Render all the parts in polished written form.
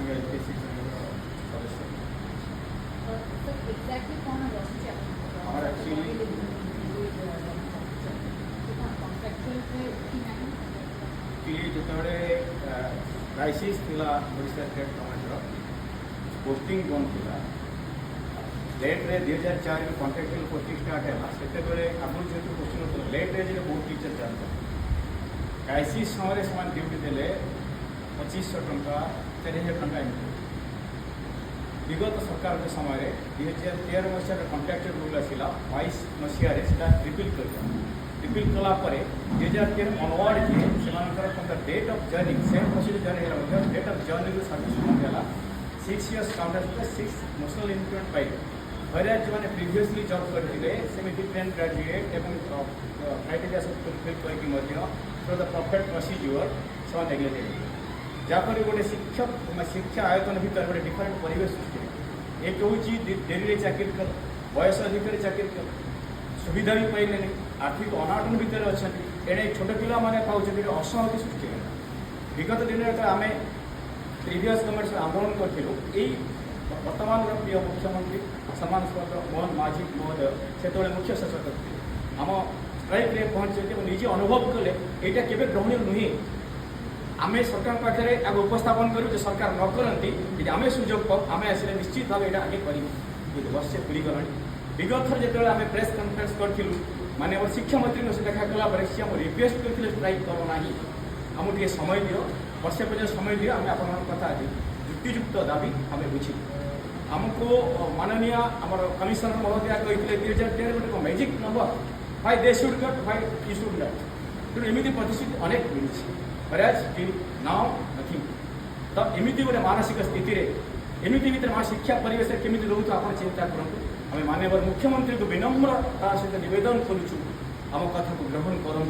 single HPC सदस्य exactly कौन है हमारा एक्चुअली जिते क्राइसिस थिला ओडिशा स्टेट गवर्नमेंट पोस्टिंग बंद थिला लेट्रे 2004 में कॉन्ट्रैक्चुअल पोस्टिंग स्टार्ट है से आगुरी जेहतु पोस्टिंग होता लेट्रे जो बहुत टीचर चलता क्राइसिस समय से ड्यूटी देले 2500 टंका 4000 टंका एमती विगत सरकार के समय 2013 मसीह कॉन्ट्रैक्चुअल रूल आसला 22 मसीह रिपिल रिपिल कलापर 2013 ऑनवर्ड किए से date of joining same procedure journey date of journey service है 6 years काउंट 6 नेशनल इंक्रीमेंट पाइबे वैराज जो मैंने प्रिवियसली जॉब करते सेमिति 10 ग्रेजुएट एवं क्राइटेरिया सब फुलफिल करके थ्रू द परफेक्ट प्रोसीजर से नेग्लेक्टेड जहाँफल गोटे शिक्षक शिक्षा आयतन भर गोटे डिफरेंट परिवेश सृष्टि एक हूँ डेरी चाकरी कर बयस अधिकारी चाकरी कर सुविधा भी पाइले आर्थिक अनाटन भितर अच्छा एणे छोट पिला मैंने पाँच असहमति सृष्टि विगत दिन में आम प्रिवियस गवर्नमेंट आंदोलन करूँ वर्तमान प्रिय मुख्यमंत्री सम्मान मोहन माझी महोदय से मुख्य सचेतक थे आम स्ट्राइक रे पहुंचे निजे अनुभव कले यहाँ केवे ग्रहणीय नुहे आम सरकार पाखे आगे उपस्थापन करूँ सरकार न करती आम सुजोग पाऊ आम आसे निश्चित भाव यहाँ आगे करूँ वर्षे पूरीगला विगत थर जो आम प्रेस कॉन्फ्रेंस करूँ माननीय शिक्षामंत्री से देखा कलापर सी आम रिक्वेस्ट करते स्ट्राइक करना आमको टे समय दियो वर्षे पर्यटन समय दियो आम आप कथा युक्तियुक्त दाबी आम बुझी आमको माननीय आम कमिशनर महोदय कहते 2013 गोटे मैजिक नंबर भाई दे शुड गट भाई यू शुड गट तेणु एमती प्रतिश्रुति अनेक मिली बराज नाउ नथिंग तो एमती गोटे मानसिक स्थिति एमती भर शिक्षा परिवेश केमी रोक आप चिंता करूँ आम माननीय मुख्यमंत्री को विनम्रता सहित नवेदन करुचु आम कथा को ग्रहण करूँ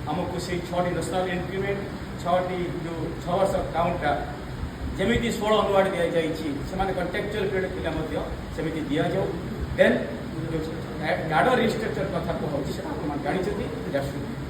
आमको से 6टी नेशनल इंक्रीमेंट 6टी जो 6 वर्ष काउंटा जमी 16 अनुवाद दि जाए कंट्राक्चुअल पीरियड सेमती दि जाऊ देन जो गार्डर रिस्ट्रक्चर कथा कहूँ आप जानते